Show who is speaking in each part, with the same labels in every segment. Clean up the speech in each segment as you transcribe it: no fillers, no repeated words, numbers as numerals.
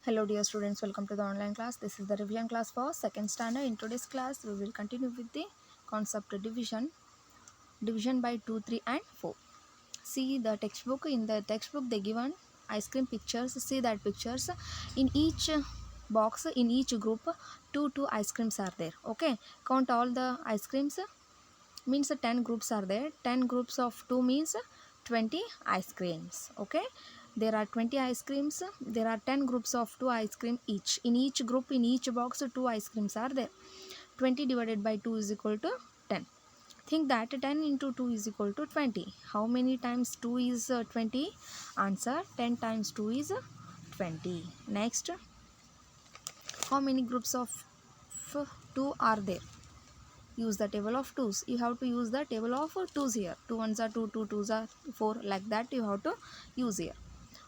Speaker 1: Hello dear students, welcome to the online class. This is the revision class for second standard. In today's class, we will continue with the concept division by 2, 3 and 4. See the textbook. In the textbook they given ice cream pictures. See that pictures. In each box, in each group, two ice creams are there. Okay, count all the ice creams means 10 groups are there. 10 groups of 2 means 20 ice creams. Okay, there are 20 ice creams. There are 10 groups of 2 ice cream each. In each group, in each box, 2 ice creams are there. 20 divided by 2 is equal to 10. Think that 10 into 2 is equal to 20. How many times 2 is 20? Answer: 10 times 2 is 20. Next, how many groups of 2 are there? Use the table of 2's. You have to use the table of 2's here. 2 ones are 2, 2 twos are 4, like that you have to use here.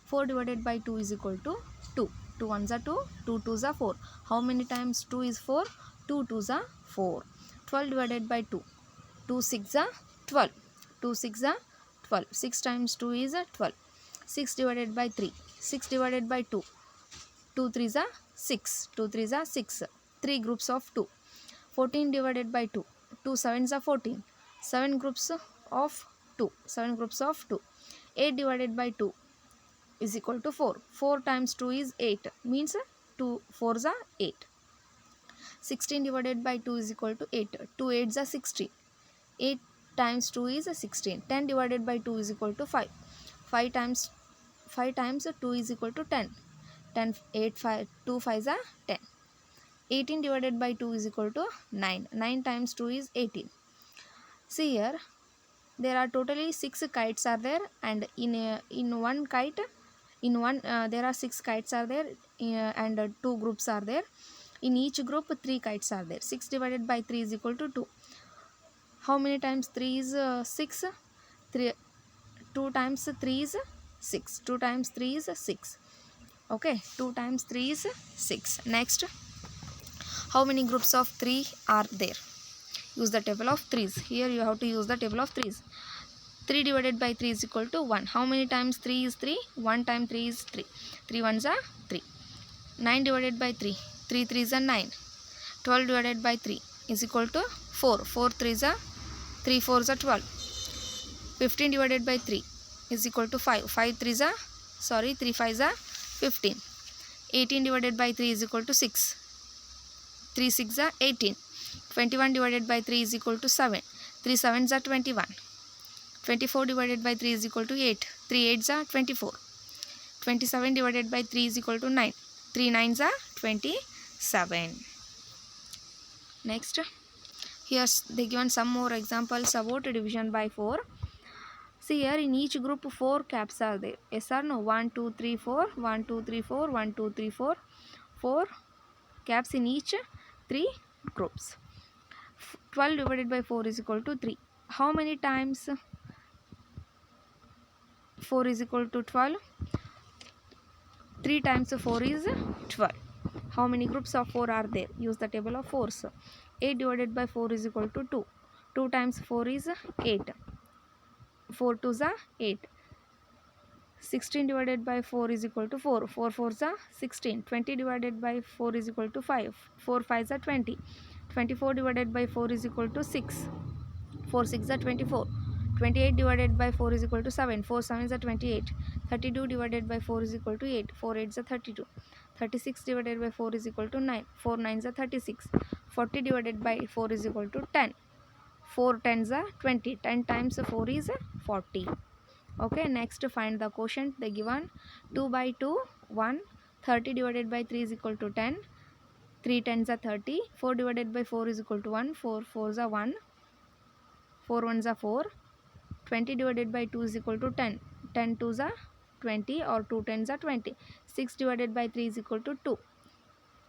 Speaker 1: 4 divided by 2 is equal to 2. 2 ones are 2, 2 twos are 4. How many times 2 is 4? 2 twos are 4. 12 divided by 2. 2 6 are 12. 2 6 are 12. 6 times 2 is 12. 6 divided by 3. 6 divided by 2. 2 3s are 6. 2 3s are 6. 3 groups of 2. 14 divided by 2. 2 sevens are 14. 7 groups of 2. 7 groups of 2. 8 divided by 2 is equal to 4. 4 times 2 is 8. Means 2 4s are 8. 16 divided by 2 is equal to 8. 2 8s are 16. 8 times 2 is 16. 10 divided by 2 is equal to 5. 5 times 2 is equal to 10. 10 8 5 2 5s are 10. 18 divided by 2 is equal to 9. 9 times 2 is 18. See here, there are totally 6 kites are there, and in one kite, there are 6 kites are there, and 2 groups are there. In each group 3 kites are there. 6 divided by 3 is equal to 2. How many times 3 is 6? 3 2 times 3 is 6. 2 times 3 is 6. Okay, 2 times 3 is 6. Next, how many groups of 3 are there? Use the table of 3's. Here you have to use the table of 3's. 3 divided by 3 is equal to 1. How many times 3 is 3? 1 time 3 is 3. 3 ones are 3. 9 divided by 3. 3 3s are 9. 12 divided by 3 is equal to 4. 4 3s are 3 4s are 12. 15 divided by 3 is equal to 5. 5 3s are 3 5s are 15. 18 divided by 3 is equal to 6. 3 6 are 18. 21 divided by 3 is equal to 7. 3 7s are 21. 24 divided by 3 is equal to 8. 3 8s are 24. 27 divided by 3 is equal to 9. 3 9s are 27. Next, here they given some more examples about division by 4. See here, in each group 4 caps are there. Yes or no? 1 2 3 4. 1 2 3 4. 1 2 3 4. 4 caps in each 3 groups. 12 divided by 4 is equal to 3. How many times 4 is equal to 12? 3 times 4 is 12. How many groups of 4 are there? Use the table of 4's. 8 divided by 4 is equal to 2. 2 times 4 is 8. 4 2s are 8. 16 divided by 4 is equal to 4. 4 4s are 16. 20 divided by 4 is equal to 5. 4 5s are 20. 24 divided by 4 is equal to 6. 4 6 are 24. 28 divided by 4 is equal to 7. 4 7 is 28. 32 divided by 4 is equal to 8. 4 8 is 32. 36 divided by 4 is equal to 9. 4 9 is 36. 40 divided by 4 is equal to 10. 4 10s are 20. 10 times 4 is 40. Okay, next find the quotient. They given 2 by 2 1. 30 divided by 3 is equal to 10. 3 10s are 30. 4 divided by 4 is equal to 1. 4 4s are 1. 4 1s are 4. 20 divided by 2 is equal to 10. 10 2s are 20, or 2 10s are 20. 6 divided by 3 is equal to 2.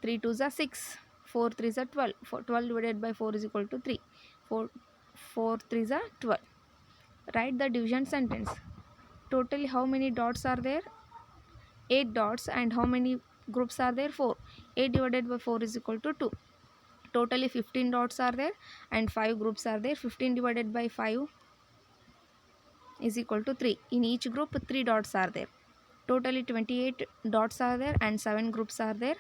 Speaker 1: 3 2s are 6. 4 3s are 12. 12 divided by 4 is equal to 3. 4 3s are 12. Write the division sentence. Totally how many dots are there? 8 dots. And how many groups are there? 4. 8 divided by 4 is equal to 2. Totally 15 dots are there, and 5 groups are there. 15 divided by 5 is equal to 3. In each group 3 dots are there. Totally 28 dots are there and 7 groups are there.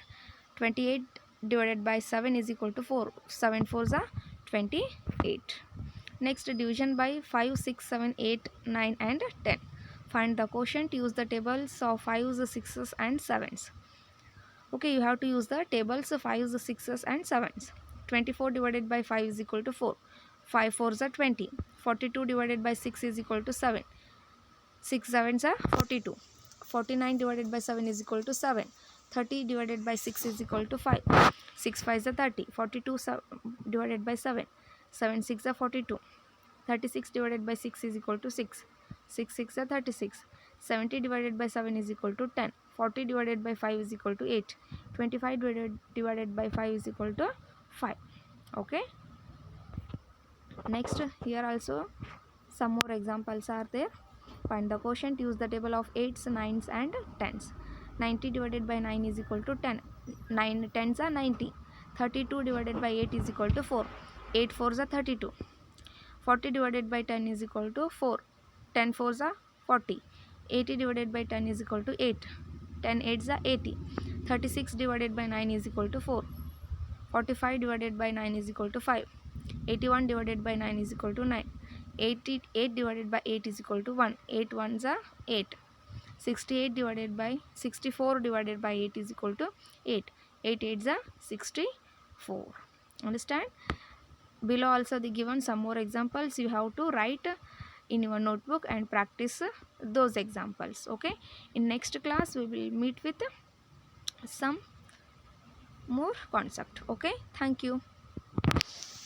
Speaker 1: 28 divided by 7 is equal to 4. 7 fours are 28. Next, division by 5, 6, 7, 8, 9 and 10. Find the quotient. Use the tables of 5s, 6s and 7s. Okay, you have to use the tables of 5s, 6s and 7s. 24 divided by 5 is equal to 4. 5 fours are 20. 42 divided by 6 is equal to 7. 6 sevens are 42. 49 divided by 7 is equal to 7. 30 divided by 6 is equal to 5. 6 5s are 30. 42 divided by 7. 7 6 are 42. 36 divided by 6 is equal to 6. 6 6 are 36. 70 divided by 7 is equal to 10. 40 divided by 5 is equal to 8. 25 divided by 5 is equal to 5. Okay. Next, here also some more examples are there. Find the quotient. Use the table of 8s, 9s and 10s. 90 divided by 9 is equal to 10. 9 10s are 90. 32 divided by 8 is equal to 4. 8 4s are 32. 40 divided by 10 is equal to 4. 10 4s are 40. 80 divided by 10 is equal to 8. 10 8s are 80. 36 divided by 9 is equal to 4. 45 divided by 9 is equal to 5. 81 divided by 9 is equal to 9. 88 divided by 8 is equal to 1. 8 1s are 8. 68 divided by 64 divided by 8 is equal to 8. 8 8s are 64. Understand? Below also they given some more examples. You have to write in your notebook and practice those examples. Okay. In next class we will meet with some more concept. Okay. Thank you.